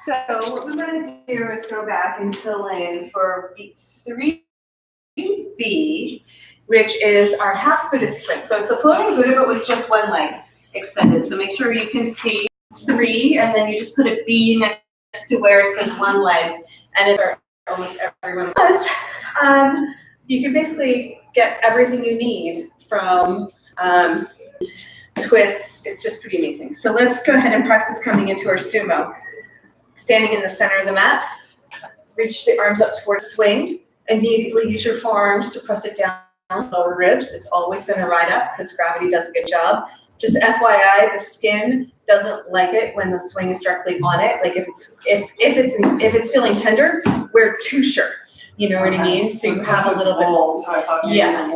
So what we're going to do is go back and fill in for 3B, which is our half Buddha sequence. So it's a floating Buddha, but with just one leg extended. So make sure you can see 3, and then you just put a B next to where it says one leg, and it's almost everyone does. You can basically get everything you need from twists. It's just pretty amazing. So let's go ahead and practice coming into our sumo. Standing in the center of the mat, reach the arms up towards swing. Immediately use your forearms to press it down lower ribs. It's always going to ride up because gravity does a good job. Just FYI, the skin doesn't like it when the swing is directly on it. Like if it's feeling tender, wear 2 shirts. You know what I mean? So you have a little bit. So I thought yeah.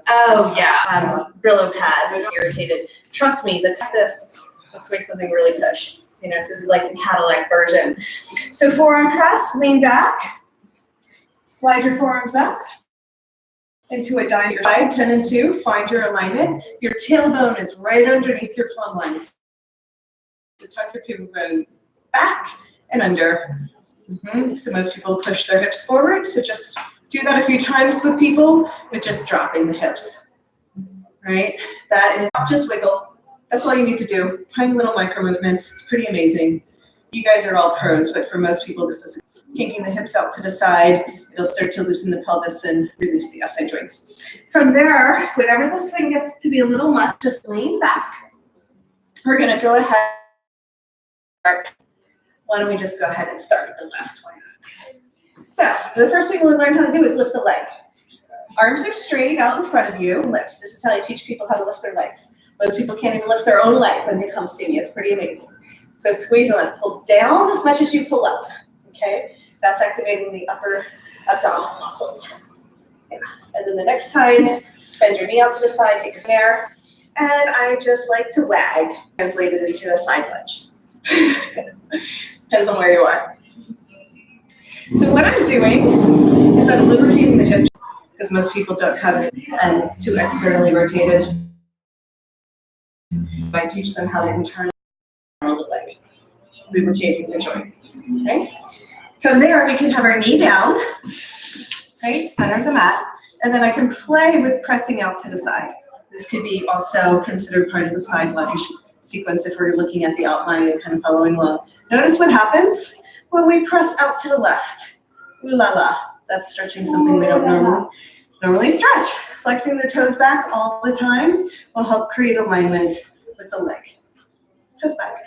Oh yeah. Brillo pad. Irritated. Trust me. Let's make something really cush. You know, so this is like the Cadillac version. So forearm press, lean back, slide your forearms up into a diamond. 10 and 2, find your alignment. Your tailbone is right underneath your plumb lines. So tuck your pubic bone back and under. So most people push their hips forward. So just do that a few times with people with just dropping the hips, right? That is just wiggle. That's all you need to do. Tiny little micro movements. It's pretty amazing. You guys are all pros, but for most people, this is kinking the hips out to the side. It'll start to loosen the pelvis and release the SI joints. From there, whenever the swing gets to be a little much, just lean back. We're going to go ahead. Why don't we just go ahead and start with the left one? So the first thing we'll learn how to do is lift the leg. Arms are straight out in front of you. Lift. This is how I teach people how to lift their legs. Most people can't even lift their own leg when they come see me. It's pretty amazing. So squeeze and lift. Pull down as much as you pull up. Okay? That's activating the upper abdominal muscles. Yeah. And then the next time, bend your knee out to the side, get your hair. And I just like to wag, translated into a side lunge. Depends on where you are. So what I'm doing is I'm lubricating the hips because most people don't have it and it's too externally rotated. I teach them how to internally the leg, lubricating the joint. Okay. From there, we can have our knee down, right, center of the mat, and then I can play with pressing out to the side. This could be also considered part of the side lunge sequence if we're looking at the outline and kind of following along. Notice what happens when we press out to the left. Ooh la la, that's stretching something we don't normally stretch. Flexing the toes back all the time will help create alignment with the leg. Toes back.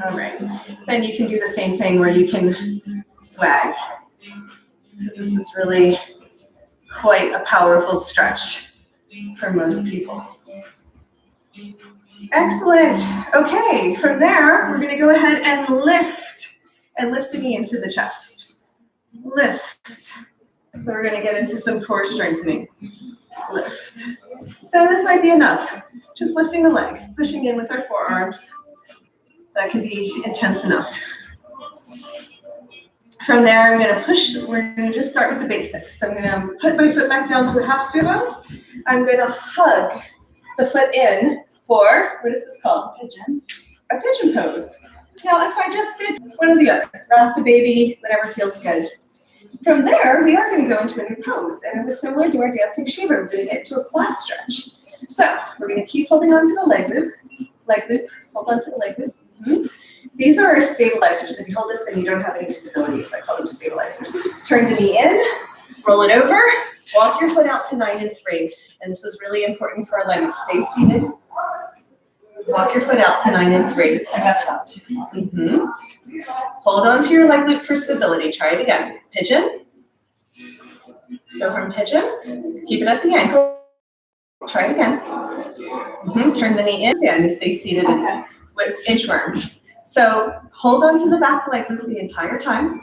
All right. Then you can do the same thing where you can wag. So this is really quite a powerful stretch for most people. Excellent. Okay, from there, we're going to go ahead and lift the knee into the chest. Lift. So we're going to get into some core strengthening. Lift. So this might be enough. Just lifting the leg, pushing in with our forearms. That can be intense enough. From there, I'm going to push. We're going to just start with the basics. So I'm going to put my foot back down to a half sumo. I'm going to hug the foot in for, what is this called? Pigeon. A pigeon pose. Now, if I just did one or the other, rock the baby, whatever feels good. From there, we are going to go into a new pose. And it was similar to our dancing Shiva. We're going to get to a quad stretch. So we're going to keep holding on to the leg loop, hold on to the leg loop. These are our stabilizers. If you hold this, then you don't have any stability, so I call them stabilizers. Turn the knee in, roll it over, walk your foot out to 9 and 3. And this is really important for alignment. Stay seated. Walk your foot out to 9 and 3. I got it out too far. Hold on to your leg loop for stability. Try it again. Pigeon. Go from pigeon. Keep it at the ankle. Try it again. Turn the knee in. Stand. Stay seated. Okay. With inchworm. So hold on to the back leg loop the entire time.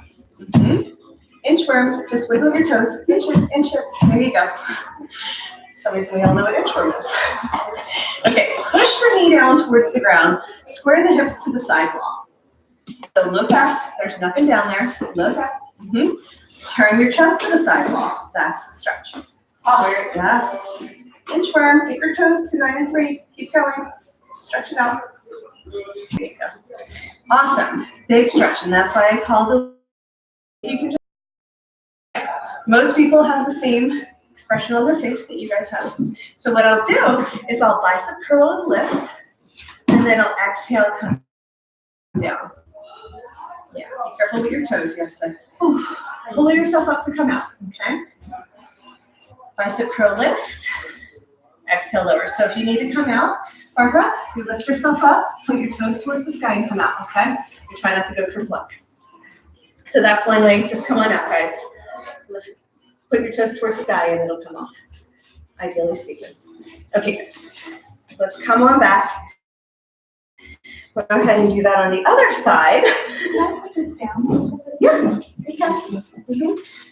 Inchworm, just wiggle your toes. Inch it. There you go. Some reason we all know what inchworm is. Okay, push the knee down towards the ground. Square the hips to the side wall. So look up. There's nothing down there. Look up. Turn your chest to the side wall. That's the stretch. Square, yes. Inchworm. Get your toes to 9 and 3. Keep going. Stretch it out. There you go. Awesome. Big stretch, and that's why I call the. You can just. Most people have the same expression on their face that you guys have. So what I'll do is I'll bicep curl and lift, and then I'll exhale, come down. Yeah, be careful with your toes. You have to pull yourself up to come out, okay? Bicep curl lift, exhale lower. So if you need to come out, Barbara, you lift yourself up, put your toes towards the sky and come out, okay? You try not to go kerplunk. So that's one leg, just come on out, guys. Put your toes towards the sky and it'll come off, ideally speaking. Okay, good. Let's come on back. We'll go ahead and do that on the other side. Can I put this down? Yeah, you can.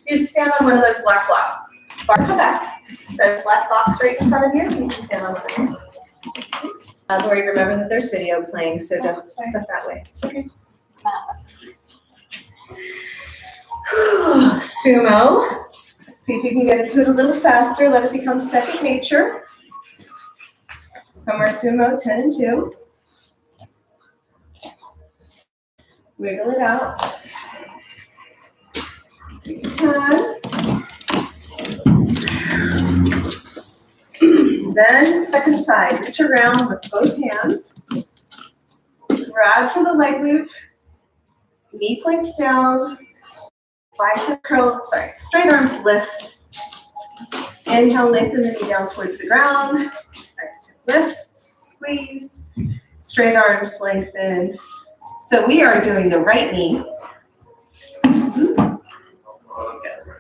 You stand on one of those black blocks. Bar, come back. There's black box right in front of you. You can stand on one of those. Lori, remember that there's video playing, so don't step that way. It's okay. Sumo. See if you can get into it a little faster. Let it become second nature. From our sumo, 10 and 2. Wiggle it out. Take your time. Then second side, reach around with both hands. Grab for the leg loop. Knee points down. Bicep curl, straight arms lift. Inhale, lengthen the knee down towards the ground. Exhale, lift, squeeze. Straight arms lengthen. So we are doing the right knee.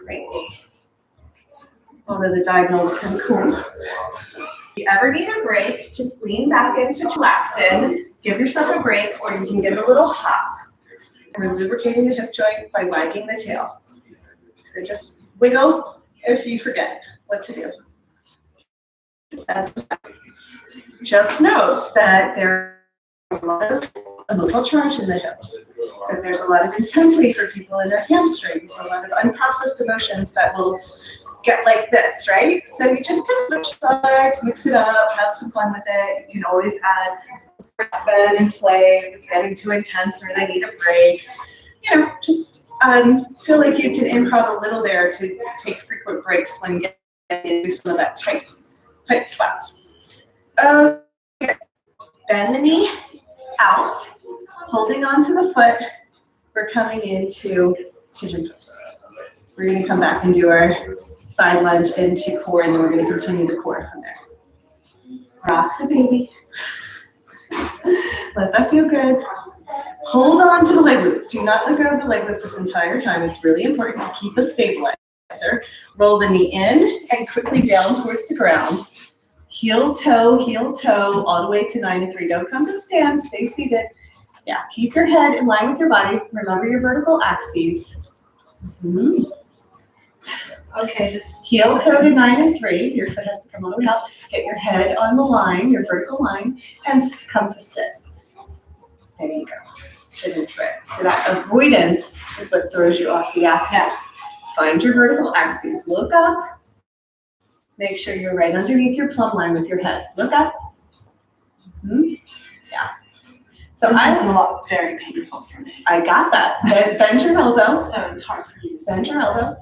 Right knee. Although the diagonal is kind of cool. If you ever need a break, just lean back into chillaxin. Give yourself a break, or you can give it a little hop. We're lubricating the hip joint by wagging the tail. So just wiggle if you forget what to do. Just know that there's a lot of emotional charge in the hips, that there's a lot of intensity for people in their hamstrings, a lot of unprocessed emotions that will get like this, right? So you just kind of switch sides, mix it up, have some fun with it. You can always add bed and play if it's getting too intense or they need a break. You know, just feel like you can improv a little there to take frequent breaks when you get into some of that tight spots. Okay. Bend the knee out, holding onto the foot. We're coming into pigeon pose. We're going to come back and do our side lunge into core, and then we're going to continue the core from there. Rock the baby. Let that feel good. Hold on to the leg loop. Do not let go of the leg loop this entire time. It's really important to keep a stabilizer. Roll the knee in and quickly down towards the ground. Heel toe, all the way to 9 and 3. Don't come to stand, stay seated. Yeah, keep your head in line with your body. Remember your vertical axes. Mm-hmm. Okay, just heel toe to 9 and 3. Your foot has to come all the way out. Get your head on the line, your vertical line, and come to sit. There you go. Sit into it. So that avoidance is what throws you off the axis. Yes. Find your vertical axes. Look up. Make sure you're right underneath your plumb line with your head. Look up. Mm-hmm. Yeah. So this is a lot very painful for me. I got that. Bend your elbow. So it's hard for me. Bend your elbow.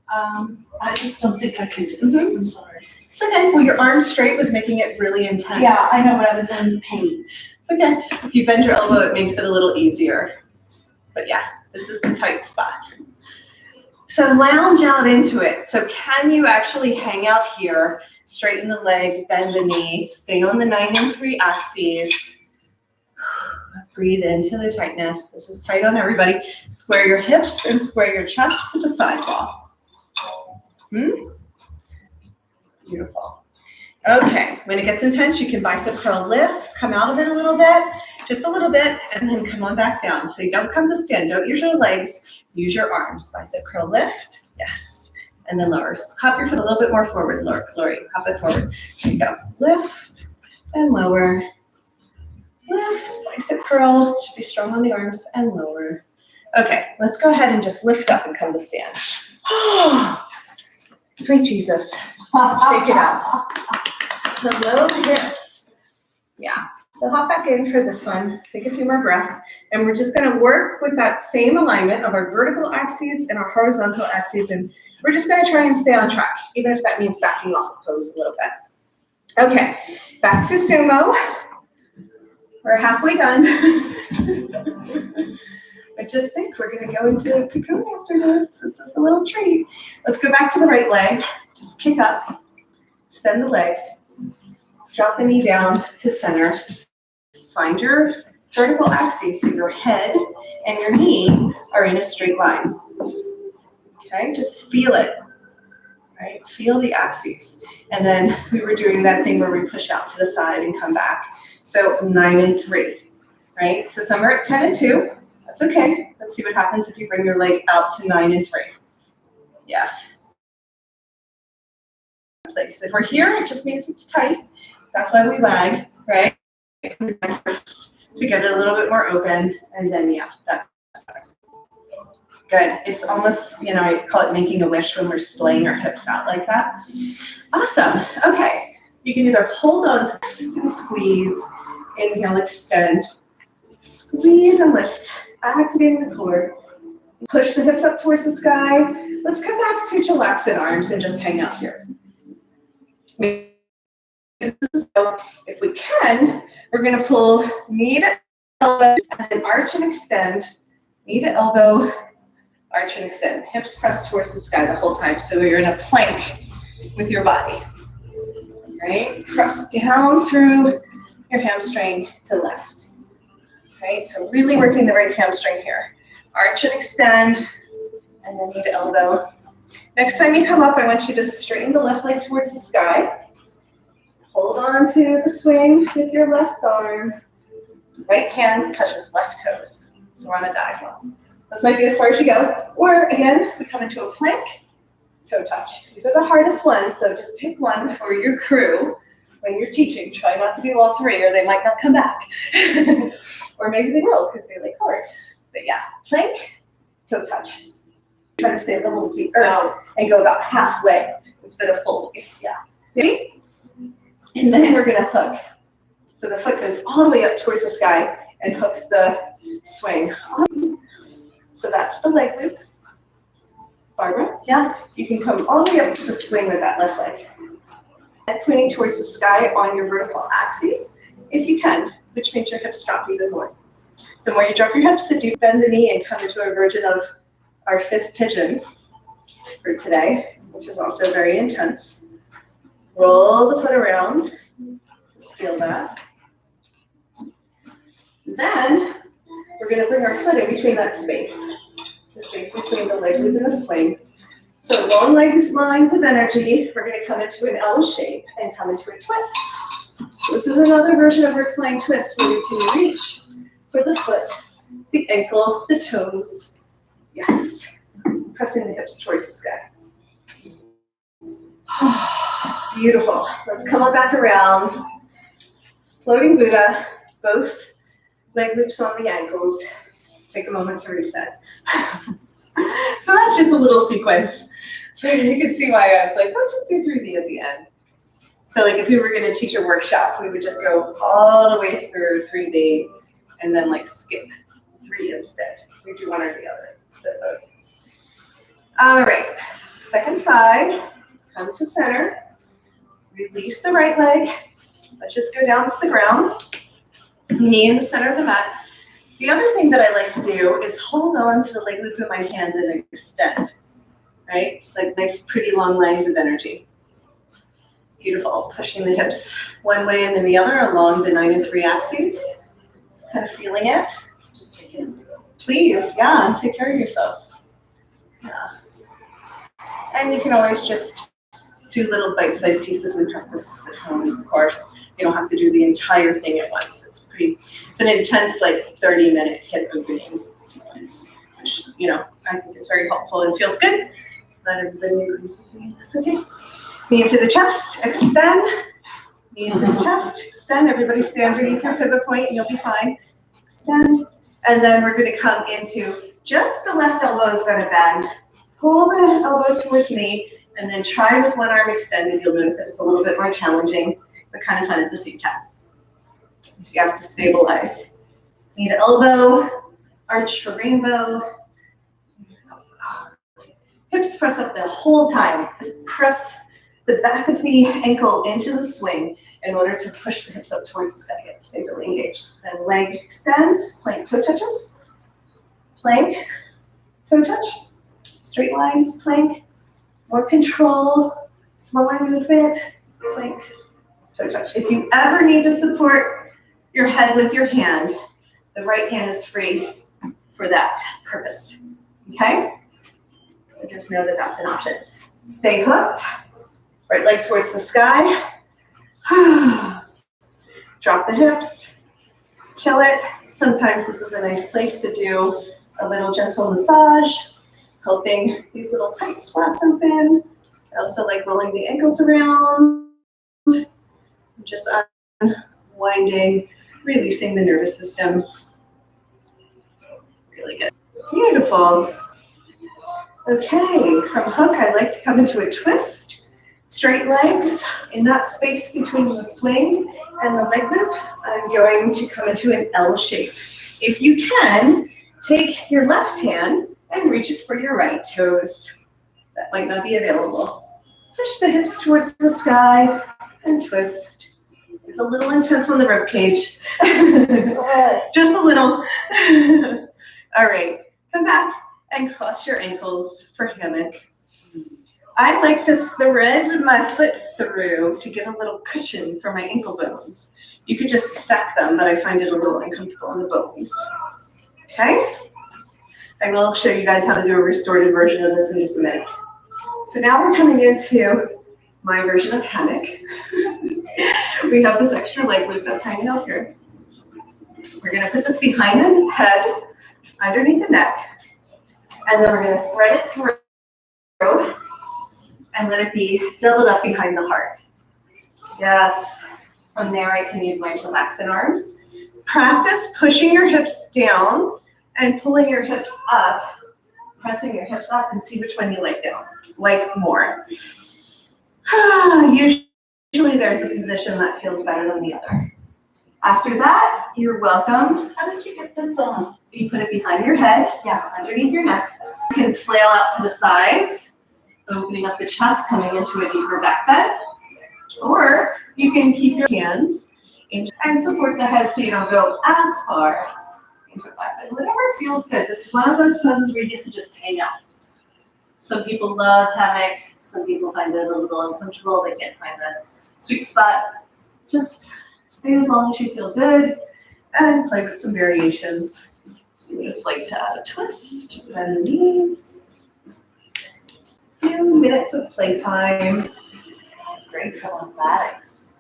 I just don't think I could do it. Mm-hmm. I'm sorry. It's okay. Well, your arm straight was making it really intense. Yeah, I know, but I was in pain. It's okay. If you bend your elbow, it makes it a little easier. But yeah, this is the tight spot. So lounge out into it. So can you actually hang out here, straighten the leg, bend the knee, stay on the 9 and 3 axes. Breathe into the tightness. This is tight on everybody. Square your hips and square your chest to the sidewall. Beautiful. Okay, when it gets intense, you can bicep curl lift, come out of it a little bit, just a little bit, and then come on back down. So you don't come to stand, don't use your legs, use your arms. Bicep curl lift, yes, and then lower. Hop your foot a little bit more forward, Lori, hop it forward. There you go, lift and lower. Lift, bicep curl, should be strong on the arms, and lower. Okay, let's go ahead and just lift up and come to stand. Sweet Jesus, shake it out. Hello, hips. Yeah, So hop back in for this one. Take a few more breaths. And we're just going to work with that same alignment of our vertical axes and our horizontal axes. And we're just going to try and stay on track, even if that means backing off a pose a little bit. Okay, back to sumo. We're halfway done. But just think, we're going to go into a cocoon after this. This is a little treat. Let's go back to the right leg. Just kick up, extend the leg, drop the knee down to center. Find your vertical axis, so your head and your knee are in a straight line. Okay, just feel it, right? Feel the axes. And then we were doing that thing where we push out to the side and come back. So 9 and 3, right? So some are at 10 and 2. That's okay. Let's see what happens if you bring your leg out to 9 and 3. Yes. Place. If we're here, it just means it's tight. That's why we lag, right? First to get it a little bit more open, and then yeah, that's better. Good. It's almost, you know, I call it making a wish when we're splaying our hips out like that. Awesome. Okay. You can either hold on to the squeeze, inhale, extend, squeeze and lift, activating the core. Push the hips up towards the sky. Let's come back to chillaxing arms and just hang out here. So if we can, we're going to pull knee to elbow and then arch and extend. Knee to elbow, arch and extend. Hips pressed towards the sky the whole time. So you're in a plank with your body. Right? Press down through your hamstring to left. Right? So really working the right hamstring here. Arch and extend, and then knee to elbow. Next time you come up, I want you to straighten the left leg towards the sky. Hold on to the swing with your left arm. Right hand touches left toes. So we're on a diagonal. This might be as far as you go. Or again, we come into a plank, toe touch. These are the hardest ones, so just pick one for your crew. When you're teaching, try not to do all three or they might not come back. Or maybe they will because they like hard. But yeah, plank, toe touch. Try to stay level with the earth and go about halfway instead of fully. Yeah. See? And then we're going to hook. So the foot goes all the way up towards the sky and hooks the swing. So that's the leg loop. Barbara, yeah? You can come all the way up to the swing with that left leg. And pointing towards the sky on your vertical axes, if you can, which means your hips drop even more. The more you drop your hips, the deeper bend the knee and come into a version of our 5th pigeon for today, which is also very intense. Roll the foot around. Just feel that. Then we're going to bring our foot in between that space. The space between the leg loop and the swing. So long legs, lines of energy. We're going to come into an L shape and come into a twist. This is another version of our reclined twist where you can reach for the foot, the ankle, the toes. Yes. Pressing the hips towards the sky. Beautiful. Let's come on back around. Floating Buddha, both leg loops on the ankles. Take a moment to reset. So that's just a little sequence. So you can see why I was like, let's just do 3D at the end. So like if we were going to teach a workshop, we would just go all the way through 3D and then like skip 3 instead. We do one or the other instead of both. All right, second side, come to center. Release the right leg. Let's just go down to the ground. Knee in the center of the mat. The other thing that I like to do is hold on to the leg loop in my hand and extend. Right? It's like nice, pretty long lines of energy. Beautiful. Pushing the hips one way and then the other along the 9 and 3 axes. Just kind of feeling it. Just take it. Please, yeah, take care of yourself. Yeah. And you can always just do little bite-sized pieces and practice this at home, of course. You don't have to do the entire thing at once. It's an intense, like 30-minute hip opening sequence, which, you know, I think is very helpful and feels good. Not everybody agrees with me, that's okay. Knee into the chest, extend. Knee into the chest, extend. Everybody stay underneath your pivot point and you'll be fine. Extend. And then we're going to come into just the left elbow is going to bend. Pull the elbow towards me and then try with one arm extended. You'll notice that it's a little bit more challenging, but kind of fun at the same time. So you have to stabilize. Need elbow, arch for rainbow. Hips press up the whole time. Press the back of the ankle into the swing in order to push the hips up towards the sky. Stay really engaged. Then leg extends, plank toe touches. Plank, toe touch. Straight lines, plank. More control, slower movement, plank, toe touch. If you ever need to support your head with your hand, the right hand is free for that purpose, okay? So just know that that's an option. Stay hooked, right leg towards the sky. Drop the hips, chill it. Sometimes this is a nice place to do a little gentle massage, helping these little tight spots open. I also like rolling the ankles around, just unwinding, releasing the nervous system. Really good. Beautiful. Okay, from hook, I like to come into a twist. Straight legs. In that space between the swing and the leg loop, I'm going to come into an L shape. If you can, take your left hand and reach it for your right toes. That might not be available. Push the hips towards the sky and twist. It's a little intense on the rib cage. Just a little. All right, come back and cross your ankles for hammock. I like to thread my foot through to get a little cushion for my ankle bones. You could just stack them, but I find it a little uncomfortable on the bones. Okay? I will show you guys how to do a restorative version of this in just a minute. So now we're coming into my version of hammock. We have this extra leg loop that's hanging out here. We're gonna put this behind the head, underneath the neck, and then we're gonna thread it through and let it be doubled up behind the heart. Yes, from there I can use my relaxing arms. Practice pushing your hips down and pulling your hips up, pressing your hips up, and see which one you like down, like more. Usually there's a position that feels better than the other. After that, you're welcome. How did you get this on? You put it behind your head, underneath your neck. You can flail out to the sides, opening up the chest, coming into a deeper back bend. Or you can keep your hands in and support the head so you don't go as far into a back bend. Whatever feels good. This is one of those poses where you get to just hang out. Some people love hammock. Some people find it a little uncomfortable. They can't find the sweet spot. Just stay as long as you feel good and play with some variations. See what it's like to add a twist, bend the knees. Few minutes of playtime. Great for lymphatics.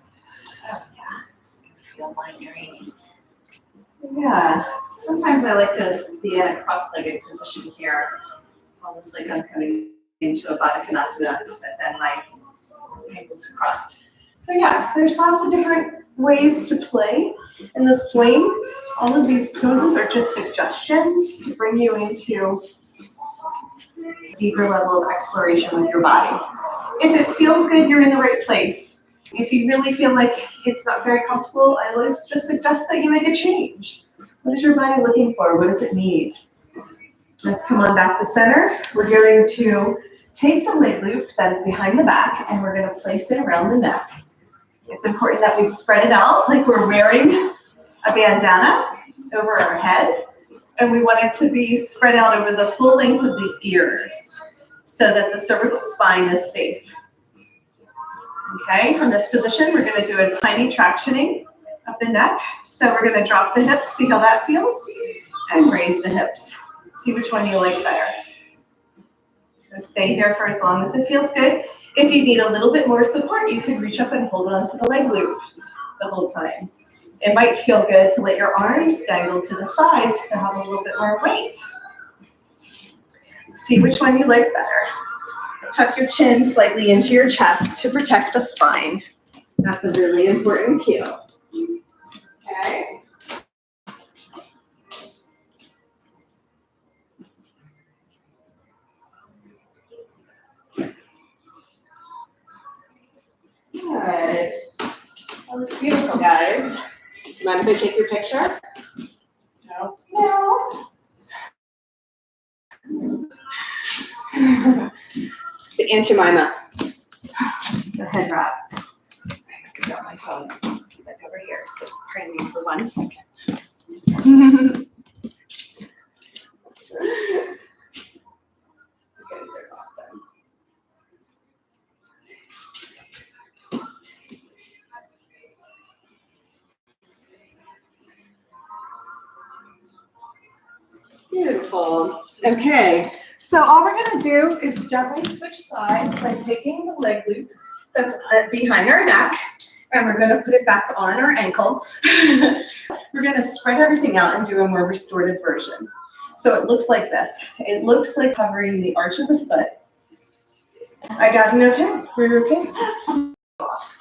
Oh yeah, feel my dream. So yeah, sometimes I like to be in a cross-legged position here, almost like I'm coming into a Baddha Konasana, but then my ankles are crossed. So yeah, there's lots of different ways to play in the swing. All of these poses are just suggestions to bring you into a deeper level of exploration with your body. If it feels good, you're in the right place. If you really feel like it's not very comfortable, I always just suggest that you make a change. What is your body looking for? What does it need? Let's come on back to center. We're going to take the leg loop that is behind the back and we're going to place it around the neck. It's important that we spread it out like we're wearing a bandana over our head, and we want it to be spread out over the full length of the ears so that the cervical spine is safe. Okay, from this position, we're going to do a tiny tractioning of the neck. So we're going to drop the hips, see how that feels, and raise the hips. See which one you like better. So stay here for as long as it feels good. If you need a little bit more support, you can reach up and hold on to the leg loop the whole time. It might feel good to let your arms dangle to the sides to have a little bit more weight. See which one you like better. Tuck your chin slightly into your chest to protect the spine. That's a really important cue. Okay. Good. That looks beautiful, guys. Mind if I take your picture? No. The Aunt Jemima. The head wrap. I got my phone like over here, so pardon me for 1 second. You guys are awesome. Beautiful. Okay, so all we're going to do is gently switch sides by taking the leg loop that's behind our neck, and we're going to put it back on our ankle. We're going to spread everything out and do a more restorative version. So it looks like this. It looks like covering the arch of the foot. I got you okay? We're okay?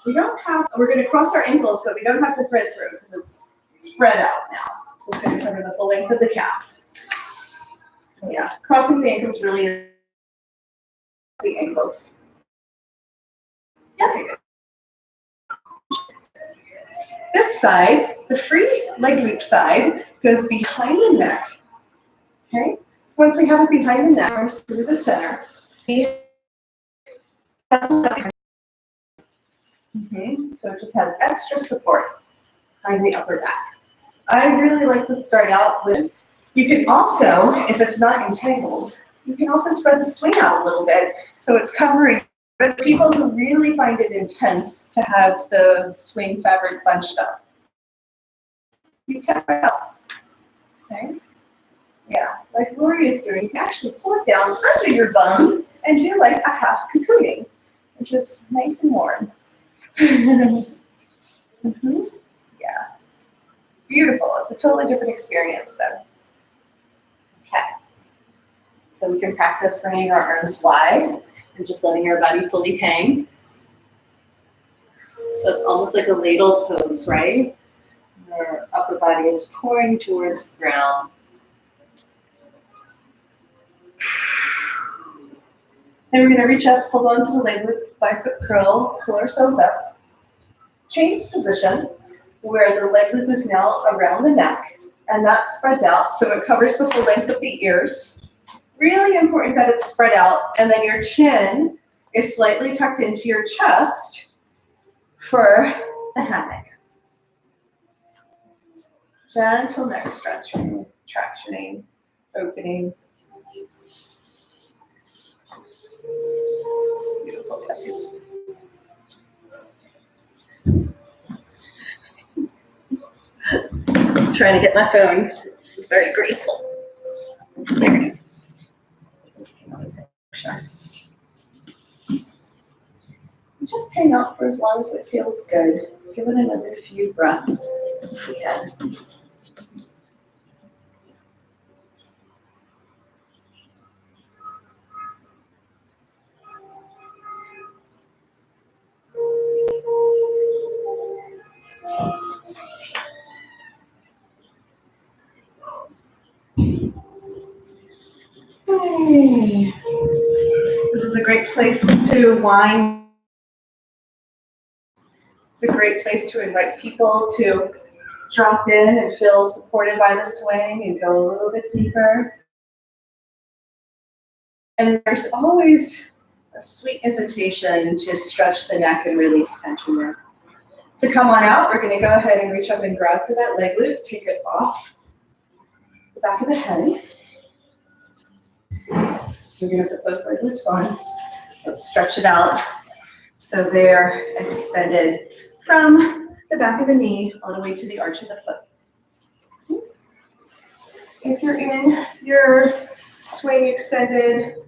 We don't have, we're going to cross our ankles, but we don't have to thread through because it's spread out now. So it's going to cover the full length of the calf. Yeah, crossing the ankles really is the ankles. Yeah. This side, the free leg loop side, goes behind the neck. Okay? Once we have it behind the neck, arms through the center. So it just has extra support behind the upper back. I really like to start out with, you can also, if it's not entangled, you can also spread the swing out a little bit so it's covering. But people who really find it intense to have the swing fabric bunched up, you can spread out. Okay? Yeah, like Lori is doing, you can actually pull it down under your bum and do like a half cocooning, which is nice and warm. Yeah, beautiful. It's a totally different experience though. Okay, so we can practice bringing our arms wide and just letting our body fully hang. So it's almost like a ladle pose, right? Our upper body is pouring towards the ground. And we're going to reach up, hold on to the leg loop, bicep curl, pull ourselves up. Change position where the leg loop is now around the neck, and that spreads out so it covers the full length of the ears. Really important that it's spread out, and then your chin is slightly tucked into your chest for the hammock. Gentle neck stretching, tractioning, opening. Beautiful place. Trying to get my phone. This is very graceful. There we go. Just hang out for as long as it feels good. Give it another few breaths if you can. Hey. This is a great place to wind. It's a great place to invite people to drop in and feel supported by the swing and go a little bit deeper. And there's always a sweet invitation to stretch the neck and release tension there. To come on out, we're going to go ahead and reach up and grab for that leg loop, take it off the back of the head. We're going to put both leg loops on. Let's stretch it out so they're extended from the back of the knee all the way to the arch of the foot. If you're in your swing extended,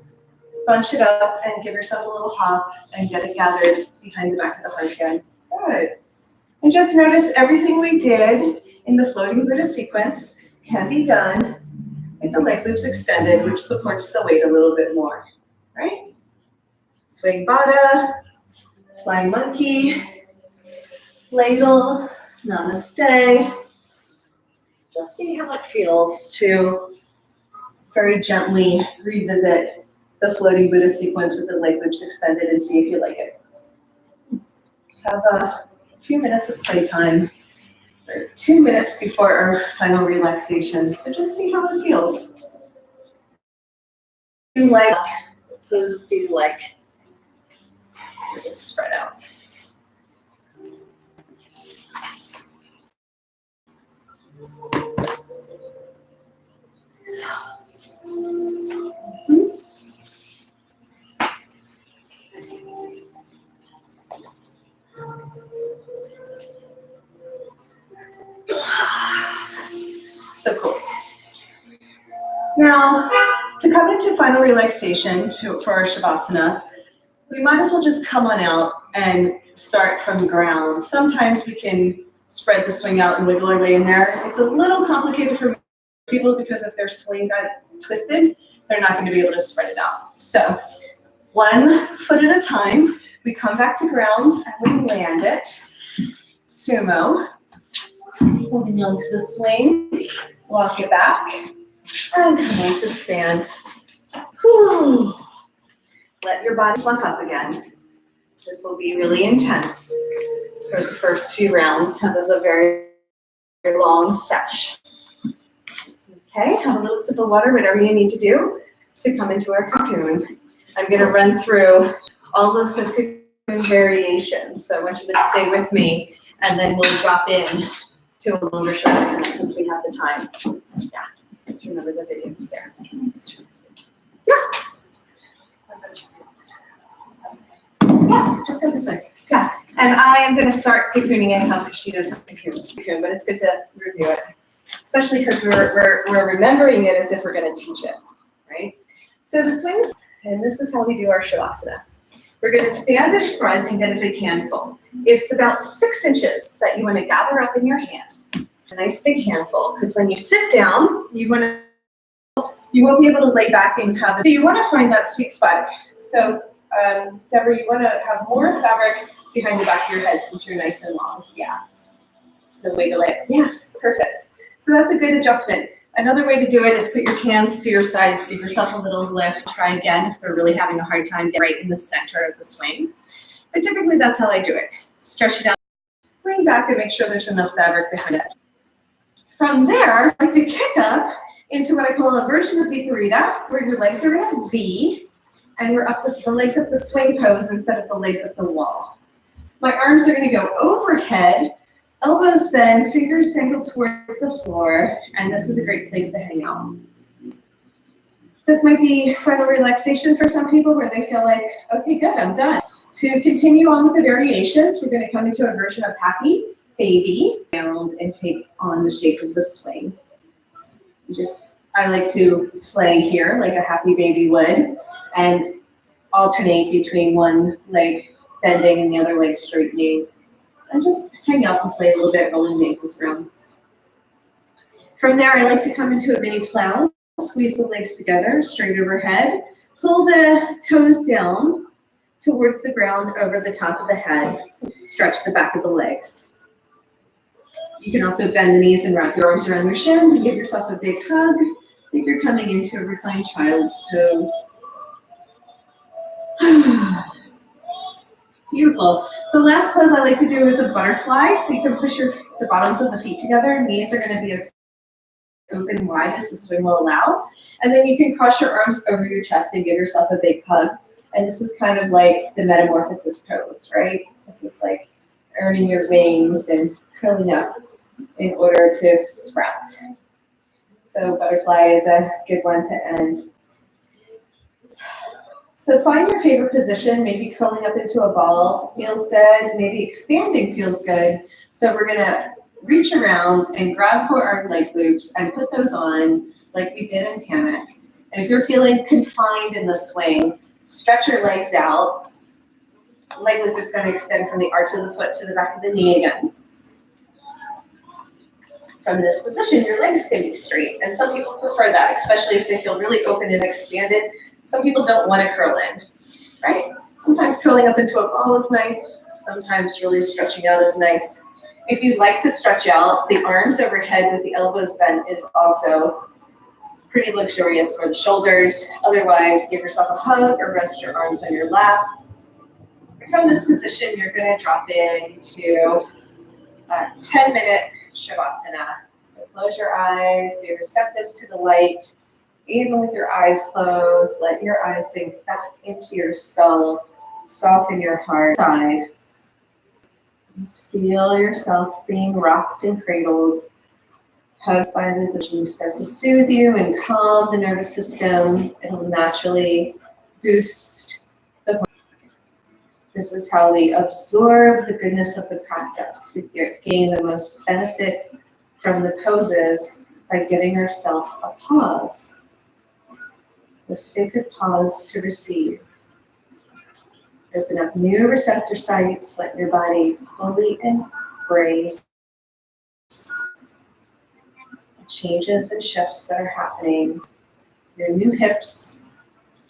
bunch it up and give yourself a little hop and get it gathered behind the back of the heart again. Good. And just notice everything we did in the floating Buddha sequence can be done with the leg loops extended, which supports the weight a little bit more, right? Swing Bada, flying monkey, ladle, namaste. Just see how it feels to very gently revisit the floating Buddha sequence with the leg loops extended and see if you like it. Let's have a few minutes of playtime We're 2 minutes before our final relaxation, so just see how it feels. Do you like poses? Do you like? It's spread out. So cool. Now, to come into final relaxation for our Shavasana, we might as well just come on out and start from ground. Sometimes we can spread the swing out and wiggle our way in there. It's a little complicated for people because if their swing got twisted, they're not going to be able to spread it out. So 1 foot at a time, we come back to ground and we land it. Sumo, holding on to the swing, walk it back, and come into stand. Whew. Let your body fluff up again. This will be really intense for the first few rounds. That was a very, very long sesh. Okay, have a little sip of water, whatever you need to do to come into our cocoon. I'm going to run through all of the cocoon variations. So I want you to stay with me, and then we'll drop in to a longer Shavasana since we have the time. Yeah, just remember the videos there. Yeah. Yeah, just go this way. Yeah, and I am going to start cocooning in how she does cocoon, but it's good to review it, especially because we're remembering it as if we're going to teach it, right? So the swings, and this is how we do our Shavasana. We're going to stand in front and get a big handful. It's about 6 inches that you want to gather up in your hand. A nice big handful, because when you sit down, you won't be able to lay back and have it. So you want to find that sweet spot. So Deborah, you want to have more fabric behind the back of your head since you're nice and long. Yeah. So wiggle it. Yes, perfect. So that's a good adjustment. Another way to do it is put your hands to your sides, give yourself a little lift. Try again if they're really having a hard time, get right in the center of the swing. But typically that's how I do it. Stretch it out, lean back, and make sure there's enough fabric behind it. From there, I like to kick up into what I call a version of Viparita, where your legs are in a V, and we're up the legs up the swing pose instead of the legs up the wall. My arms are going to go overhead, elbows bend, fingers dangle towards the floor, and this is a great place to hang out. This might be final relaxation for some people where they feel like, okay, good, I'm done. To continue on with the variations, we're going to come into a version of happy baby, and take on the shape of the swing. I like to play here like a happy baby would, and alternate between one leg bending and the other leg straightening, and just hang out and play a little bit, rolling the ankles around. From there, I like to come into a mini plow, squeeze the legs together, straight overhead, pull the toes down towards the ground over the top of the head, stretch the back of the legs. You can also bend the knees and wrap your arms around your shins and give yourself a big hug. I think you're coming into a reclined child's pose. Beautiful. The last pose I like to do is a butterfly. So you can push the bottoms of the feet together. Knees are going to be as open wide as the swing will allow. And then you can cross your arms over your chest and give yourself a big hug. And this is kind of like the metamorphosis pose, right? This is like earning your wings and curling up in order to sprout. So butterfly is a good one to end. So find your favorite position. Maybe curling up into a ball feels good. Maybe expanding feels good. So we're going to reach around and grab for our leg loops and put those on like we did in hammock. And if you're feeling confined in the swing, stretch your legs out. Leg loop is going to extend from the arch of the foot to the back of the knee again. From this position, your legs can be straight. And some people prefer that, especially if they feel really open and expanded. Some people don't want to curl in, right? Sometimes curling up into a ball is nice. Sometimes really stretching out is nice. If you'd like to stretch out, the arms overhead with the elbows bent is also pretty luxurious for the shoulders. Otherwise, give yourself a hug or rest your arms on your lap. From this position, you're going to drop into a 10-minute Shavasana. So close your eyes, be receptive to the light. Even with your eyes closed, let your eyes sink back into your skull, soften your heart side. Just feel yourself being rocked and cradled, hugged by the divinity. Start to soothe you and calm the nervous system. It'll naturally boost the hormones. This is how we absorb the goodness of the practice. We gain the most benefit from the poses by giving ourselves a pause, the sacred pause to receive. Open up new receptor sites, let your body fully embrace the changes and shifts that are happening. Your new hips,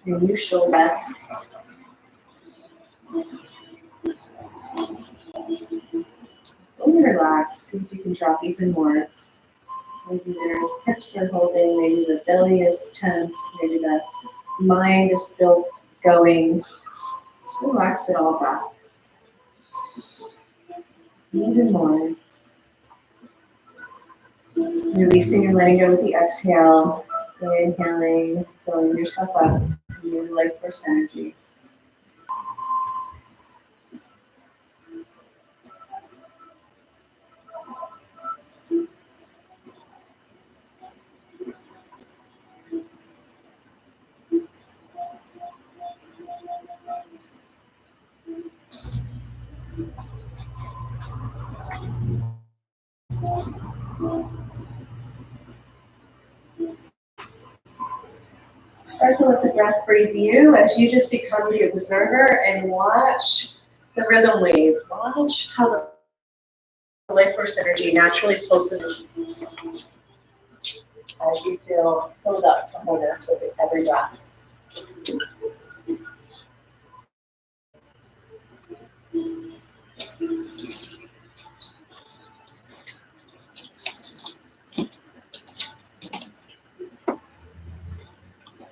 your new shoulder. Fully relax, see if you can drop even more. Maybe your hips are holding, maybe the belly is tense, maybe the mind is still going. Just relax it all back. Even more. Releasing and letting go with the exhale. Inhaling, filling yourself up. New life force energy. Start to let the breath breathe you as you just become the observer and watch the rhythm wave. Watch how the life force energy naturally pulses as you feel filled up to wholeness with every breath.